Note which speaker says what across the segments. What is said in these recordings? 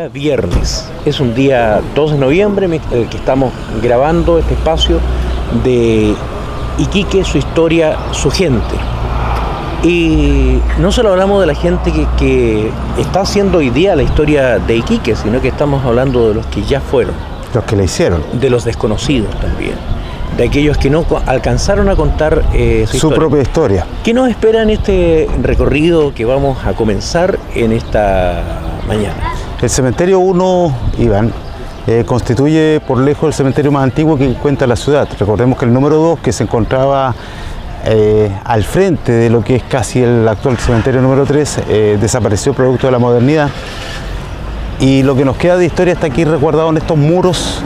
Speaker 1: día viernes, es un día 2 de noviembre el que estamos grabando este espacio de Iquique, su historia, su gente. Y no solo hablamos de la gente que está haciendo hoy día la historia de Iquique, sino que estamos hablando de los que ya fueron.
Speaker 2: Los que la hicieron.
Speaker 1: De los desconocidos también. De aquellos que no alcanzaron a contar su
Speaker 2: propia historia.
Speaker 1: ¿Qué nos espera en este recorrido que vamos a comenzar en esta mañana?
Speaker 2: El cementerio 1, Iván, constituye por lejos el cementerio más antiguo que cuenta la ciudad. Recordemos que el número 2, que se encontraba al frente de lo que es casi el actual cementerio número 3, desapareció producto de la modernidad. Y lo que nos queda de historia está aquí resguardado en estos muros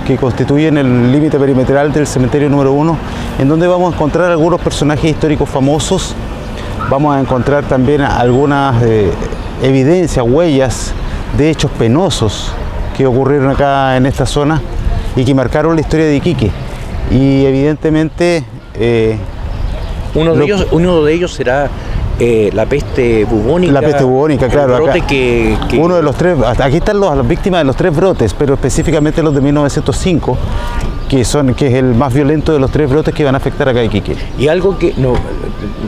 Speaker 2: que constituyen el límite perimetral del cementerio número 1, en donde vamos a encontrar algunos personajes históricos famosos. Vamos a encontrar también algunas evidencias, huellas de hechos penosos que ocurrieron acá en esta zona y que marcaron la historia de Iquique. Y evidentemente
Speaker 1: uno de ellos será la peste bubónica.
Speaker 2: La peste bubónica, claro.
Speaker 1: El brote que
Speaker 2: uno de los tres, aquí están las víctimas de los 3 brotes, pero específicamente los de 1905, que es el más violento de los 3 brotes que van a afectar acá a Iquique.
Speaker 1: Y algo que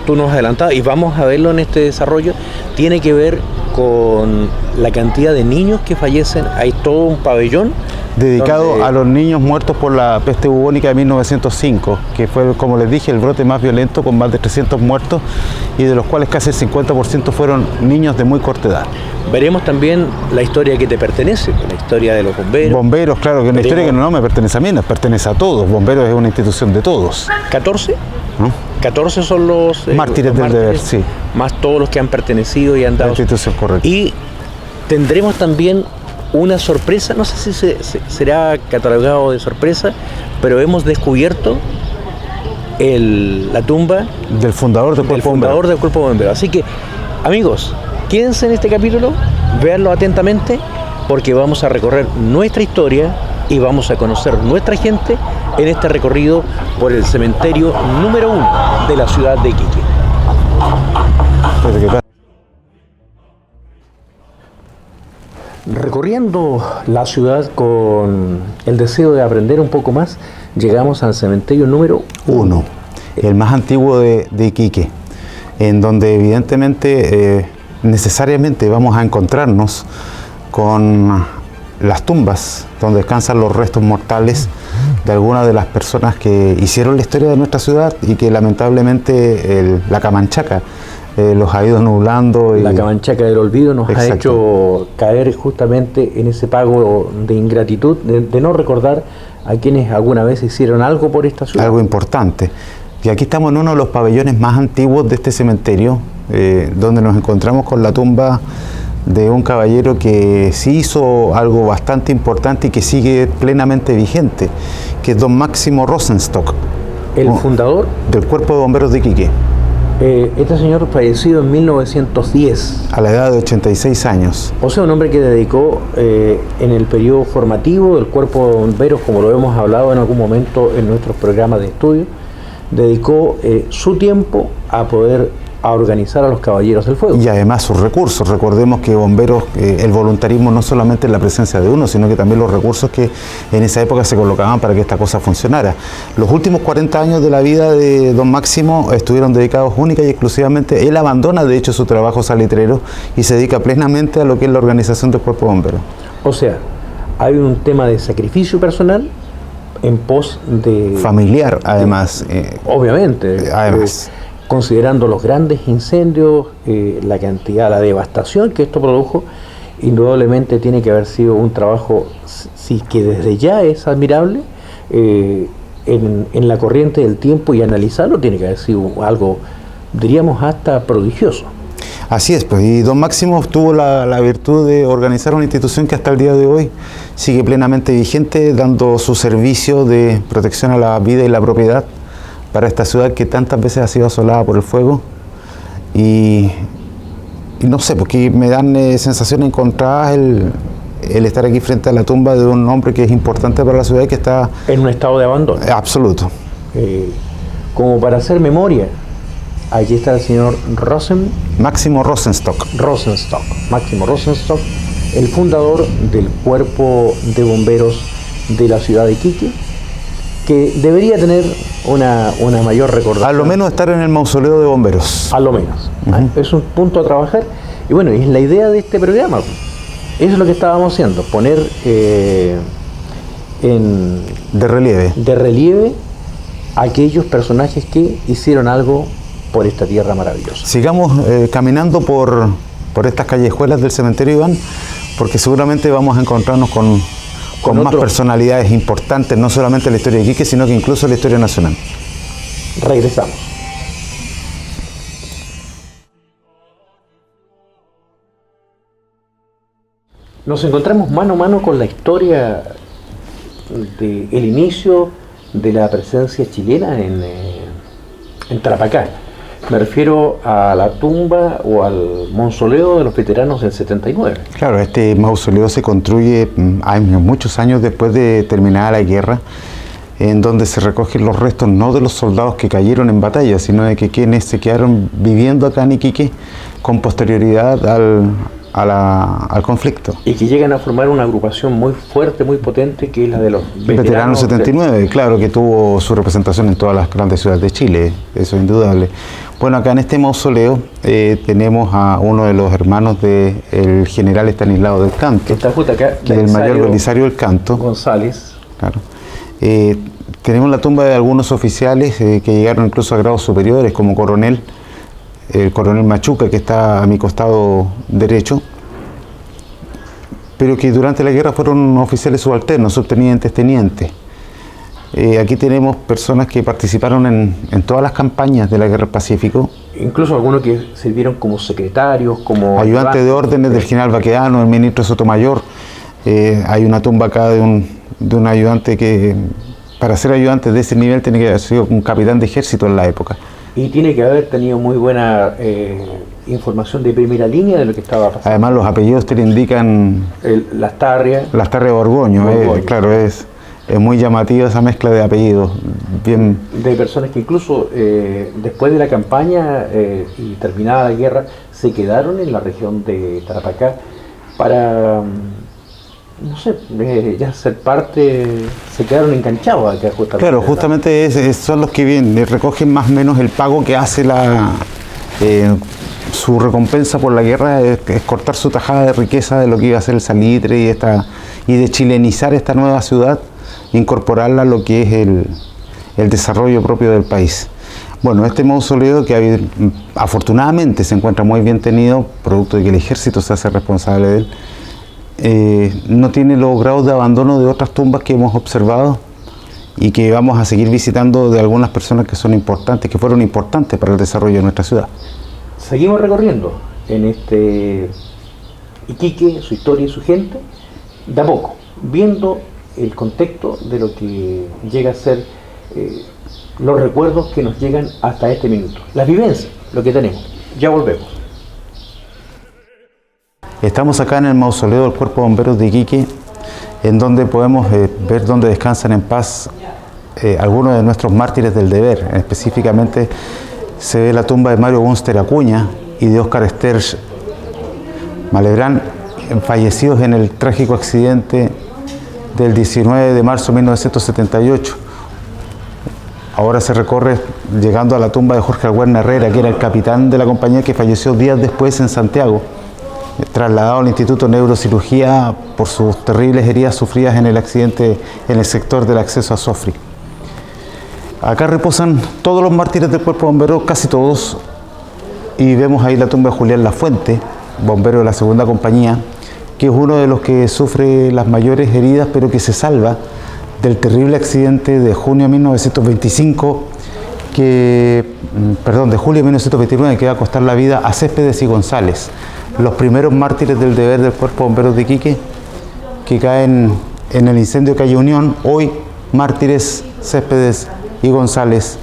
Speaker 1: tú nos adelantabas, y vamos a verlo en este desarrollo, tiene que ver con la cantidad de niños que fallecen. Hay todo un pabellón
Speaker 2: dedicado a los niños muertos por la peste bubónica de 1905, que fue, como les dije, el brote más violento, con más de 300 muertos, y de los cuales casi el 50% fueron niños de muy corta edad.
Speaker 1: Veremos también la historia que te pertenece, la historia de los bomberos.
Speaker 2: Bomberos, claro, que es una historia que no me pertenece a mí, nos pertenece a todos. Bomberos es una institución de todos.
Speaker 1: ¿14?
Speaker 2: ¿No?
Speaker 1: 14 son los
Speaker 2: mártires del deber, sí.
Speaker 1: Más todos los que han pertenecido y han dado.
Speaker 2: La institución correcta.
Speaker 1: Y tendremos también una sorpresa, no sé si será catalogado de sorpresa, pero hemos descubierto la tumba
Speaker 2: del fundador del Cuerpo
Speaker 1: Bombero. Así que, amigos, quédense en este capítulo, véanlo atentamente, porque vamos a recorrer nuestra historia y vamos a conocer nuestra gente en este recorrido por el cementerio número 1 de la ciudad de Iquique. Recorriendo la ciudad con el deseo de aprender un poco más, llegamos al cementerio número
Speaker 2: 1, el más antiguo de Iquique, en donde evidentemente, necesariamente vamos a encontrarnos con las tumbas donde descansan los restos mortales de algunas de las personas que hicieron la historia de nuestra ciudad y que lamentablemente la Camanchaca los ha ido nublando.
Speaker 1: La Camanchaca del olvido nos ha hecho caer justamente en ese pago de ingratitud, de no recordar a quienes alguna vez hicieron algo por esta ciudad.
Speaker 2: Algo importante. Y aquí estamos en uno de los pabellones más antiguos de este cementerio, donde nos encontramos con la tumba de un caballero que sí hizo algo bastante importante y que sigue plenamente vigente, que es don Máximo Rosenstock.
Speaker 1: El fundador
Speaker 2: del Cuerpo de Bomberos de Iquique.
Speaker 1: Este señor fallecido en 1910.
Speaker 2: A la edad de 86 años.
Speaker 1: O sea, un hombre que dedicó en el periodo formativo del Cuerpo de Bomberos, como lo hemos hablado en algún momento en nuestros programas de estudio, dedicó su tiempo a organizar a los Caballeros del Fuego.
Speaker 2: Y además sus recursos. Recordemos que bomberos, el voluntarismo no solamente es la presencia de uno, sino que también los recursos que en esa época se colocaban para que esta cosa funcionara. Los últimos 40 años de la vida de don Máximo estuvieron dedicados única y exclusivamente. Él abandona de hecho su trabajo salitrero y se dedica plenamente a lo que es la organización del Cuerpo de Bomberos.
Speaker 1: O sea, hay un tema de sacrificio personal en pos de...
Speaker 2: familiar, además.
Speaker 1: Obviamente.
Speaker 2: Además.
Speaker 1: Considerando los grandes incendios, la cantidad, la devastación que esto produjo, indudablemente tiene que haber sido un trabajo, sí, que desde ya es admirable, en la corriente del tiempo, y analizarlo tiene que haber sido algo, diríamos, hasta prodigioso.
Speaker 2: Así es, pues, y don Máximo tuvo la virtud de organizar una institución que hasta el día de hoy sigue plenamente vigente, dando su servicio de protección a la vida y la propiedad para esta ciudad que tantas veces ha sido asolada por el fuego. Y no sé, porque me dan sensaciones encontradas el estar aquí frente a la tumba de un hombre que es importante para la ciudad y que está
Speaker 1: en un estado de abandono.
Speaker 2: Absoluto.
Speaker 1: Como para hacer memoria, aquí está el señor
Speaker 2: Máximo Rosenstock.
Speaker 1: Máximo Rosenstock, el fundador del cuerpo de bomberos de la ciudad de Iquique, que debería tener una mayor recordación.
Speaker 2: A lo menos estar en el mausoleo de bomberos.
Speaker 1: A lo menos. Es un punto a trabajar. Y bueno, es la idea de este programa. Eso es lo que estábamos haciendo, poner de relieve aquellos personajes que hicieron algo por esta tierra maravillosa.
Speaker 2: Sigamos caminando por estas callejuelas del cementerio Iván, porque seguramente vamos a encontrarnos con más personalidades importantes, no solamente en la historia de Iquique, sino que incluso en la historia nacional.
Speaker 1: Regresamos. Nos encontramos mano a mano con la historia del inicio de la presencia chilena en Tarapacá. Me refiero a la tumba o al mausoleo de los veteranos del 79.
Speaker 2: Claro, este mausoleo se construye muchos años después de terminada la guerra, en donde se recogen los restos no de los soldados que cayeron en batalla, sino de que quienes se quedaron viviendo acá en Iquique con posterioridad al conflicto.
Speaker 1: Y que llegan a formar una agrupación muy fuerte, muy potente, que es la de los
Speaker 2: veteranos 79, claro, que tuvo su representación en todas las grandes ciudades de Chile, eso es indudable. Bueno, acá en este mausoleo tenemos a uno de los hermanos del general Estanislao del Canto,
Speaker 1: que está justo acá,
Speaker 2: del mayor Belisario del Canto.
Speaker 1: González. Claro.
Speaker 2: Tenemos la tumba de algunos oficiales que llegaron incluso a grados superiores, como coronel, el coronel Machuca, que está a mi costado derecho, pero que durante la guerra fueron oficiales subalternos, subtenientes, tenientes. Aquí tenemos personas que participaron en todas las campañas de la Guerra del Pacífico.
Speaker 1: Incluso algunos que sirvieron como secretarios, como
Speaker 2: ayudantes de órdenes del general Baquedano, el ministro Sotomayor. Hay una tumba acá de un ayudante que, para ser ayudante de ese nivel, tiene que haber sido un capitán de ejército en la época.
Speaker 1: Y tiene que haber tenido muy buena información de primera línea de lo que estaba pasando.
Speaker 2: Además, los apellidos te le indican...
Speaker 1: Lastarria.
Speaker 2: Lastarria Borgoño, claro, es muy llamativa esa mezcla de apellidos. Bien.
Speaker 1: De personas que incluso después de la campaña y terminada la guerra, se quedaron en la región de Tarapacá para... no sé, ya ser parte, se quedaron enganchados acá justamente.
Speaker 2: Claro, justamente son los que recogen más o menos el pago que hace su recompensa por la guerra, es cortar su tajada de riqueza de lo que iba a ser el salitre y de chilenizar esta nueva ciudad, incorporarla a lo que es el desarrollo propio del país. Bueno, este mausoleo que afortunadamente se encuentra muy bien tenido, producto de que el ejército se hace responsable de él, no tiene los grados de abandono de otras tumbas que hemos observado y que vamos a seguir visitando de algunas personas que son importantes, que fueron importantes para el desarrollo de nuestra ciudad.
Speaker 1: Seguimos recorriendo en este Iquique, su historia y su gente, de a poco, viendo el contexto de lo que llega a ser los recuerdos que nos llegan hasta este minuto, las vivencias, lo que tenemos. Ya volvemos.
Speaker 2: Estamos acá en el mausoleo del Cuerpo de Bomberos de Iquique, en donde podemos ver dónde descansan en paz algunos de nuestros mártires del deber. Específicamente se ve la tumba de Mario Bunster Acuña y de Óscar Sterch Malebrán, fallecidos en el trágico accidente del 19 de marzo de 1978. Ahora se recorre llegando a la tumba de Jorge Alhuerna Herrera, que era el capitán de la compañía que falleció días después en Santiago, trasladado al Instituto de Neurocirugía por sus terribles heridas sufridas en el accidente en el sector del acceso a Sofri. Acá reposan todos los mártires del Cuerpo de Bomberos, casi todos, y vemos ahí la tumba de Julián Lafuente, bombero de la segunda compañía, que es uno de los que sufre las mayores heridas, pero que se salva del terrible accidente de junio de 1925, de julio de 1929, que va a costar la vida a Céspedes y González, los primeros mártires del deber del Cuerpo de Bomberos de Iquique, que caen en el incendio de Calle Unión, hoy mártires Céspedes y González,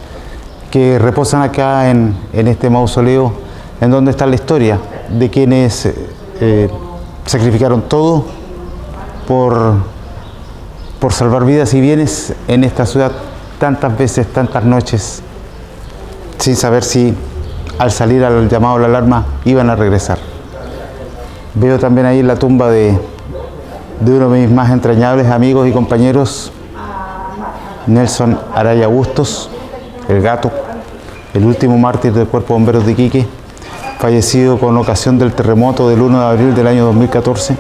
Speaker 2: que reposan acá en este mausoleo, en donde está la historia de quienes sacrificaron todo por salvar vidas y bienes en esta ciudad tantas veces, tantas noches, sin saber si al salir al llamado a la alarma iban a regresar. Veo también ahí la tumba de uno de mis más entrañables amigos y compañeros, Nelson Araya Bustos, el Gato, el último mártir del Cuerpo de Bomberos de Iquique, fallecido con ocasión del terremoto del 1 de abril del año 2014.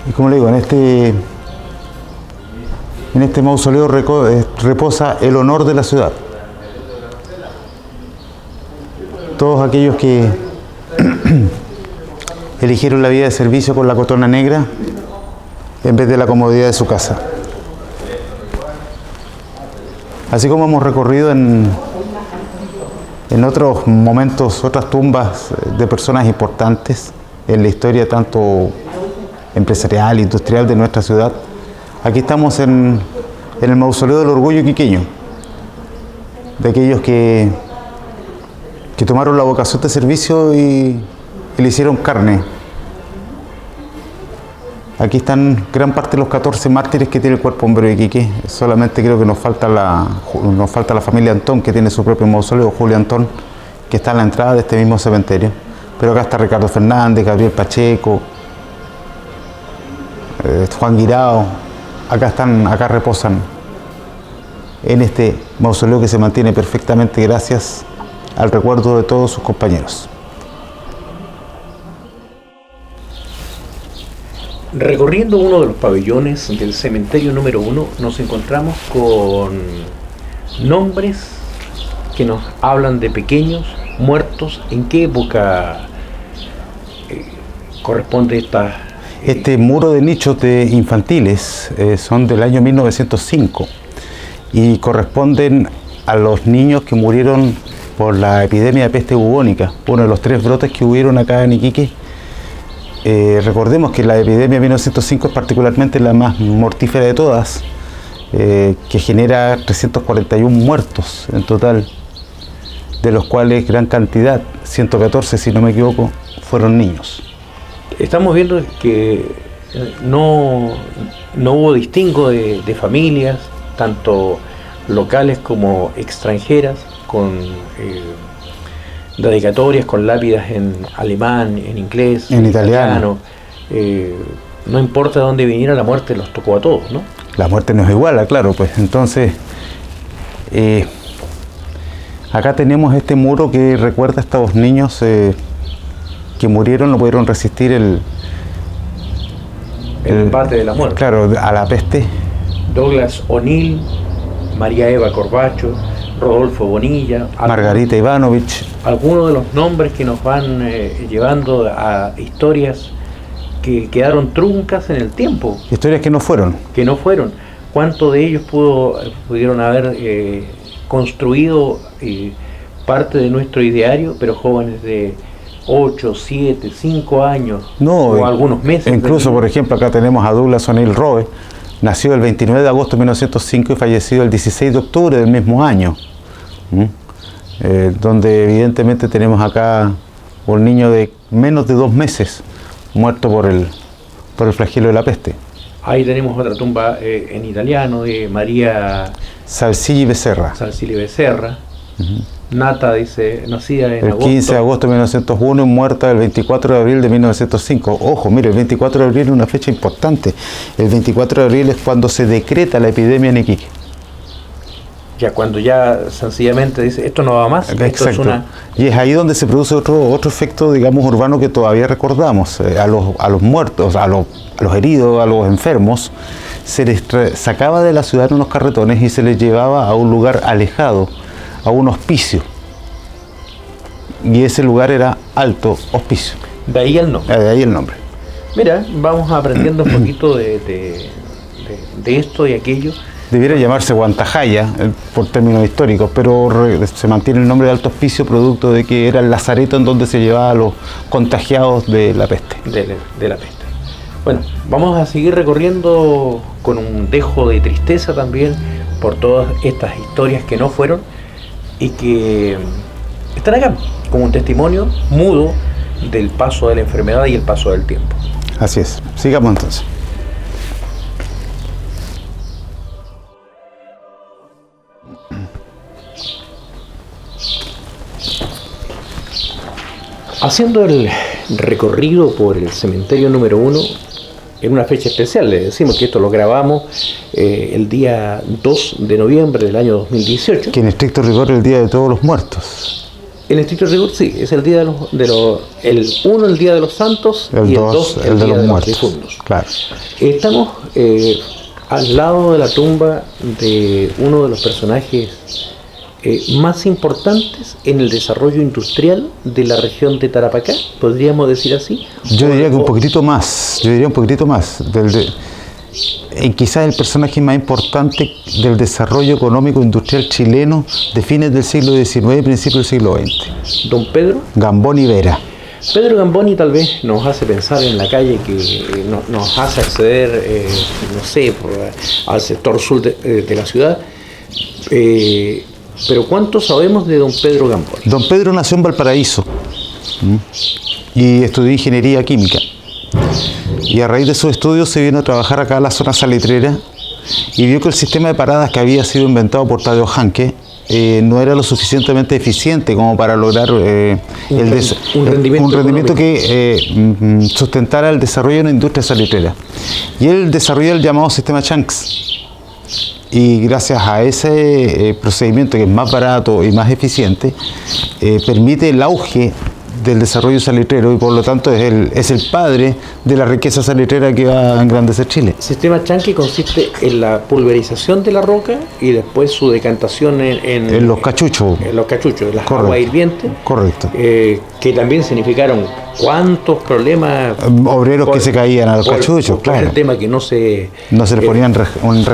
Speaker 2: Y como le digo, en este mausoleo reposa el honor de la ciudad. Todos aquellos que eligieron la vida de servicio con la cotona negra en vez de la comodidad de su casa. Así como hemos recorrido en otros momentos, otras tumbas de personas importantes en la historia tanto empresarial, industrial de nuestra ciudad, aquí estamos en el mausoleo del orgullo iquiqueño, de aquellos que tomaron la vocación de servicio y le hicieron carne. Aquí están gran parte de los 14 mártires que tiene el Cuerpo Bombero de Iquique. Solamente creo que nos falta la familia Antón, que tiene su propio mausoleo, Julio Antón, que está en la entrada de este mismo cementerio. Pero acá está Ricardo Fernández, Gabriel Pacheco, Juan Guirao. Acá reposan en este mausoleo que se mantiene perfectamente gracias al recuerdo de todos sus compañeros.
Speaker 1: Recorriendo uno de los pabellones del cementerio número 1, nos encontramos con nombres que nos hablan de pequeños muertos. ¿En qué época corresponde esta?
Speaker 2: Este muro de nichos de infantiles son del año 1905 y corresponden a los niños que murieron por la epidemia de peste bubónica, uno de los 3 brotes que hubieron acá en Iquique. Recordemos que la epidemia de 1905 es particularmente la más mortífera de todas, que genera 341 muertos en total, de los cuales gran cantidad, 114 si no me equivoco, fueron niños.
Speaker 1: Estamos viendo que no hubo distingo de familias, tanto locales como extranjeras, con dedicatorias, con lápidas en alemán, en inglés,
Speaker 2: en italiano.
Speaker 1: No importa de dónde viniera, la muerte los tocó a todos, ¿no?
Speaker 2: La muerte nos iguala, claro, pues entonces acá tenemos este muro que recuerda a estos niños que murieron, no pudieron resistir el
Speaker 1: embate de la muerte.
Speaker 2: Claro, a la peste.
Speaker 1: Douglas O'Neill, María Eva Corbacho, Rodolfo Bonilla,
Speaker 2: Margarita Ivanovich.
Speaker 1: Algunos de los nombres que nos van llevando a historias que quedaron truncas en el tiempo.
Speaker 2: Historias que no fueron.
Speaker 1: Que no fueron. ¿Cuántos de ellos pudieron haber construido parte de nuestro ideario, pero jóvenes de 8, 7, 5 años, o algunos meses?
Speaker 2: Incluso, por ejemplo, acá tenemos a Douglas O'Neill Rowe, nacido el 29 de agosto de 1905 y fallecido el 16 de octubre del mismo año. Donde evidentemente tenemos acá un niño de menos de 2 meses muerto por el flagelo de la peste.
Speaker 1: Ahí tenemos otra tumba en italiano de María
Speaker 2: Salsilli Becerra.
Speaker 1: Nata, dice, nacida en
Speaker 2: agosto. El 15 de agosto de 1901 y muerta el 24 de abril de 1905. Ojo, mire, el 24 de abril es una fecha importante. El 24 de abril es cuando se decreta la epidemia en Iquique.
Speaker 1: Ya cuando ya sencillamente dice, esto no va más.
Speaker 2: Exacto. Y es ahí donde se produce otro efecto, digamos, urbano que todavía recordamos. A los muertos, a los heridos, a los enfermos, se les sacaba de la ciudad en unos carretones y se les llevaba a un lugar alejado, a un hospicio. Y ese lugar era Alto Hospicio.
Speaker 1: De ahí el nombre.
Speaker 2: De ahí el nombre.
Speaker 1: Mira, vamos aprendiendo un poquito de esto y aquello.
Speaker 2: Debiera llamarse Guantajaya por términos históricos, pero se mantiene el nombre de Alto Hospicio producto de que era el lazareto en donde se llevaba a los contagiados de la peste.
Speaker 1: De la peste. Bueno, vamos a seguir recorriendo con un dejo de tristeza también por todas estas historias que no fueron y que están acá como un testimonio mudo del paso de la enfermedad y el paso del tiempo.
Speaker 2: Así es. Sigamos entonces.
Speaker 1: Haciendo el recorrido por el cementerio número 1, en una fecha especial, le decimos que esto lo grabamos el día 2 de noviembre del año 2018.
Speaker 2: Que en estricto rigor es el Día de Todos los Muertos.
Speaker 1: En estricto rigor, sí, es el día el 1 el Día de los Santos y el 2 el Día de los Difuntos.
Speaker 2: Claro.
Speaker 1: Estamos al lado de la tumba de uno de los personajes más importantes en el desarrollo industrial de la región de Tarapacá, podríamos decir así.
Speaker 2: Yo diría que un poquitito más, quizás el personaje más importante del desarrollo económico industrial chileno de fines del siglo XIX y principios del siglo XX.
Speaker 1: Don Pedro
Speaker 2: Gamboni Vera.
Speaker 1: Pedro Gamboni tal vez nos hace pensar en la calle que nos hace acceder, no sé, al sector sur de la ciudad. Pero ¿cuánto sabemos de don Pedro Gamboni?
Speaker 2: Don Pedro nació en Valparaíso y estudió ingeniería química. Y a raíz de sus estudios se vino a trabajar acá a la zona salitrera y vio que el sistema de paradas que había sido inventado por Tadeo Hanke no era lo suficientemente eficiente como para lograr un rendimiento que sustentara el desarrollo de una industria salitrera. Y él desarrolló el llamado sistema Chanks. Y gracias a ese procedimiento, que es más barato y más eficiente, permite el auge del desarrollo salitrero y por lo tanto es el padre de la riqueza salitrera que va a engrandecer Chile.
Speaker 1: El sistema Chanqui consiste en la pulverización de la roca y después su decantación en
Speaker 2: los cachuchos.
Speaker 1: En los cachuchos, las aguas hirvientes.
Speaker 2: Correcto.
Speaker 1: Que también significaron cuántos problemas.
Speaker 2: Obreros que se caían a los cachuchos, claro.
Speaker 1: El tema que no se
Speaker 2: les ponían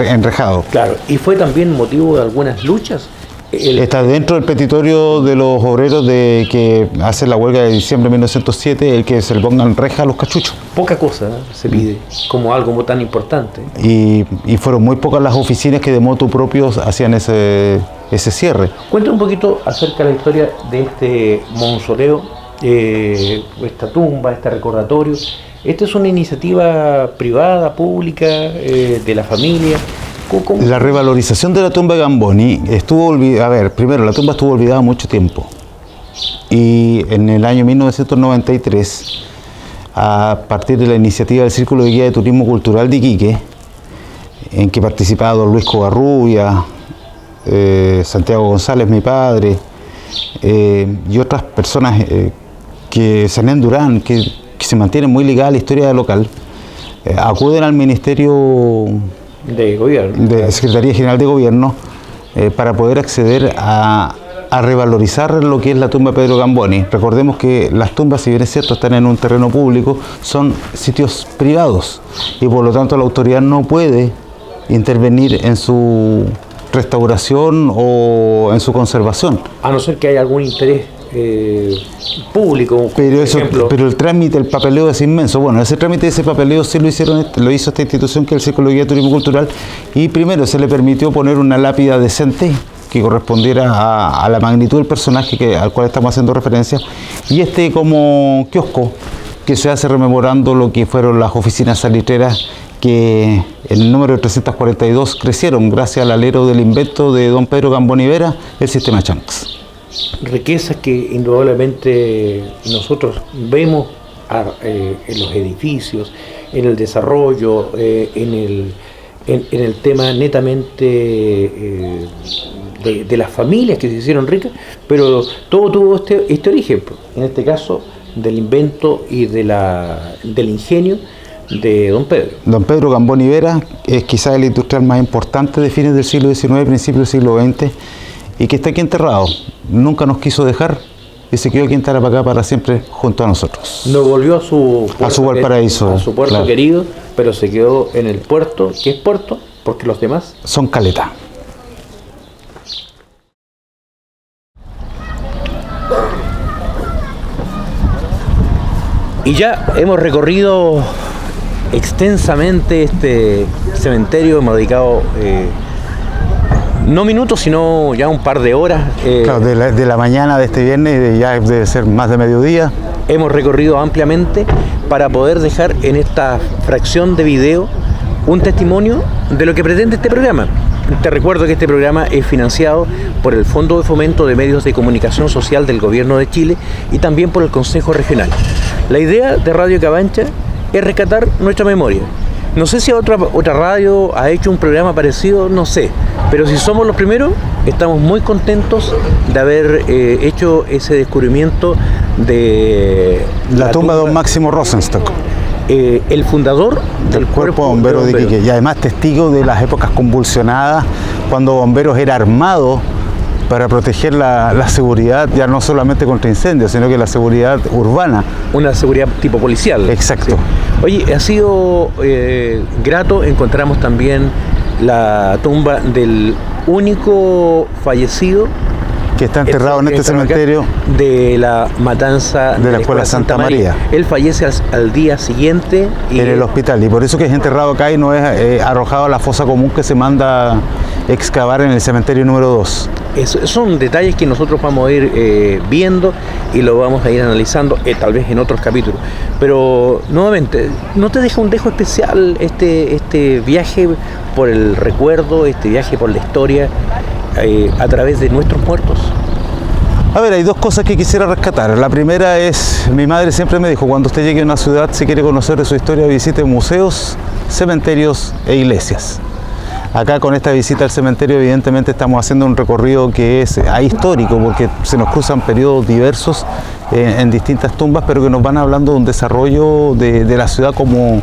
Speaker 2: enrejado.
Speaker 1: Claro, y fue también motivo de algunas luchas.
Speaker 2: Está dentro del petitorio de los obreros que hacen la huelga de diciembre de 1907, el que se le pongan reja a los cachuchos.
Speaker 1: Poca cosa se pide, como algo tan importante.
Speaker 2: Y fueron muy pocas las oficinas que de motu propio hacían ese cierre.
Speaker 1: Cuéntame un poquito acerca de la historia de este mausoleo, esta tumba, este recordatorio. ¿Esta es una iniciativa privada, pública, de la familia? ¿Cómo?
Speaker 2: La revalorización de la tumba de Gamboni estuvo olvidada. Primero, la tumba estuvo olvidada mucho tiempo. Y en el año 1993, a partir de la iniciativa del Círculo de Guía de Turismo Cultural de Iquique, en que participaba don Luis Covarrubia, Santiago González, mi padre, y otras personas que Sanén Durán, que se mantienen muy ligadas a la historia local, acuden al Ministerio
Speaker 1: de Gobierno,
Speaker 2: de Secretaría General de Gobierno, para poder acceder a revalorizar lo que es la tumba de Pedro Gamboni. Recordemos que las tumbas, si bien es cierto, están en un terreno público, son sitios privados y por lo tanto la autoridad no puede intervenir en su restauración o en su conservación.
Speaker 1: A no ser que haya algún interés público,
Speaker 2: pero el trámite, el papeleo es inmenso. Bueno, ese trámite, ese papeleo sí lo hizo esta institución, que es el Círculo de Guía de Turismo Cultural, y primero se le permitió poner una lápida decente que correspondiera a la magnitud del personaje al cual estamos haciendo referencia, y como kiosco que se hace rememorando lo que fueron las oficinas salitreras que en el número de 342 crecieron gracias al alero del invento de don Pedro Gamboni Vera, el sistema Chanks.
Speaker 1: Riquezas que indudablemente nosotros vemos en los edificios, en el desarrollo, en el tema netamente de las familias que se hicieron ricas, pero todo tuvo este origen, en este caso del invento y del ingenio de don Pedro.
Speaker 2: Don Pedro Gamboni Vera es quizás el industrial más importante de fines del siglo XIX, principios del siglo XX, y que está aquí enterrado. Nunca nos quiso dejar y se quedó aquí en Tarapacá para siempre junto a nosotros.
Speaker 1: No volvió a su
Speaker 2: Valparaíso,
Speaker 1: a su puerto, claro, querido, pero se quedó en el puerto, que es puerto, porque los demás
Speaker 2: son caleta.
Speaker 1: Y ya hemos recorrido extensamente este cementerio, hemos dedicado no minutos, sino ya un par de horas.
Speaker 2: Claro, de la mañana de este viernes, ya debe ser más de mediodía.
Speaker 1: Hemos recorrido ampliamente para poder dejar en esta fracción de video un testimonio de lo que pretende este programa. te recuerdo que este programa es financiado por el Fondo de Fomento de Medios de Comunicación Social del Gobierno de Chile y también por el Consejo Regional. La idea de Radio Cabancha es rescatar nuestra memoria. No sé si otra radio ha hecho un programa parecido, no sé, pero si somos los primeros, estamos muy contentos de haber hecho ese descubrimiento de
Speaker 2: la tumba de don Máximo Rosenstock,
Speaker 1: el fundador
Speaker 2: del Cuerpo de Bomberos de Iquique, y además testigo de las épocas convulsionadas cuando Bomberos era armado para proteger la seguridad, ya no solamente contra incendios, sino que la seguridad urbana.
Speaker 1: Una seguridad tipo policial.
Speaker 2: Exacto.
Speaker 1: Sí. Oye, ha sido grato, encontramos también la tumba del único fallecido
Speaker 2: que está enterrado en este cementerio
Speaker 1: de la matanza
Speaker 2: de la Escuela Santa María.
Speaker 1: Él fallece al día siguiente
Speaker 2: en el hospital, y por eso que es enterrado acá y no es arrojado a la fosa común que se manda excavar en el cementerio número 2.
Speaker 1: Son detalles que nosotros vamos a ir viendo y lo vamos a ir analizando tal vez en otros capítulos. Pero nuevamente, ¿no te deja un dejo especial este viaje por el recuerdo, este viaje por la historia a través de nuestros muertos?
Speaker 2: A ver, hay dos cosas que quisiera rescatar. La primera es, mi madre siempre me dijo, cuando usted llegue a una ciudad, si quiere conocer de su historia, visite museos, cementerios e iglesias. Acá con esta visita al cementerio evidentemente estamos haciendo un recorrido que es ahistórico, porque se nos cruzan periodos diversos en distintas tumbas, pero que nos van hablando de un desarrollo de la ciudad como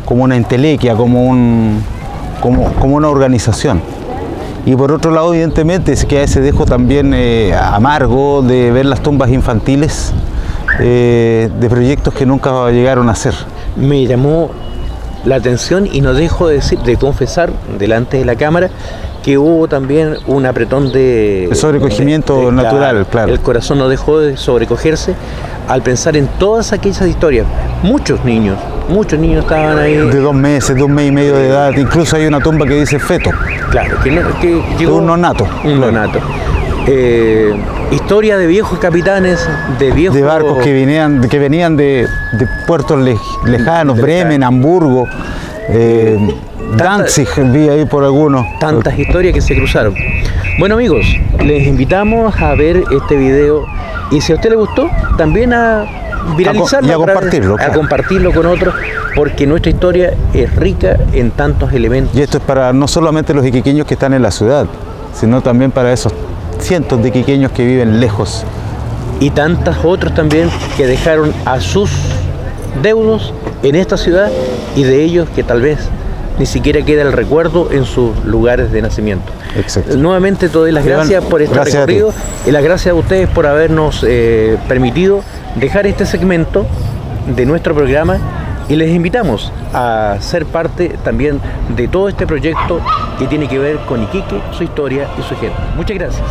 Speaker 2: una entelequia, como una organización. Y por otro lado, evidentemente, es que a ese dejo también amargo de ver las tumbas infantiles de proyectos que nunca llegaron a ser.
Speaker 1: Me llamó la atención y no dejo de confesar delante de la cámara que hubo también un apretón de
Speaker 2: sobrecogimiento natural, claro.
Speaker 1: El corazón no dejó de sobrecogerse al pensar en todas aquellas historias. Muchos niños estaban ahí.
Speaker 2: De 2 meses, de 1 mes y medio de edad. Incluso hay una tumba que dice feto.
Speaker 1: Claro, que llegó
Speaker 2: un nonato.
Speaker 1: Un nonato. Historia de viejos capitanes, de
Speaker 2: barcos que venían de puertos lejanos, Bremen, Hamburgo, Danzig, vi ahí por algunos.
Speaker 1: Tantas historias que se cruzaron. Bueno, amigos, les invitamos a ver este video y si a usted le gustó, también a viralizarlo
Speaker 2: y a compartirlo.
Speaker 1: A compartirlo con otros, porque nuestra historia es rica en tantos elementos.
Speaker 2: Y esto es para no solamente los iquiqueños que están en la ciudad, sino también para esos cientos de iquiqueños que viven lejos.
Speaker 1: Y tantos otros también que dejaron a sus deudos en esta ciudad y de ellos que tal vez ni siquiera queda el recuerdo en sus lugares de nacimiento.
Speaker 2: Exacto.
Speaker 1: Nuevamente te doy las gracias por este recorrido y las gracias a ustedes por habernos permitido dejar este segmento de nuestro programa y les invitamos a ser parte también de todo este proyecto que tiene que ver con Iquique, su historia y su gente. Muchas gracias.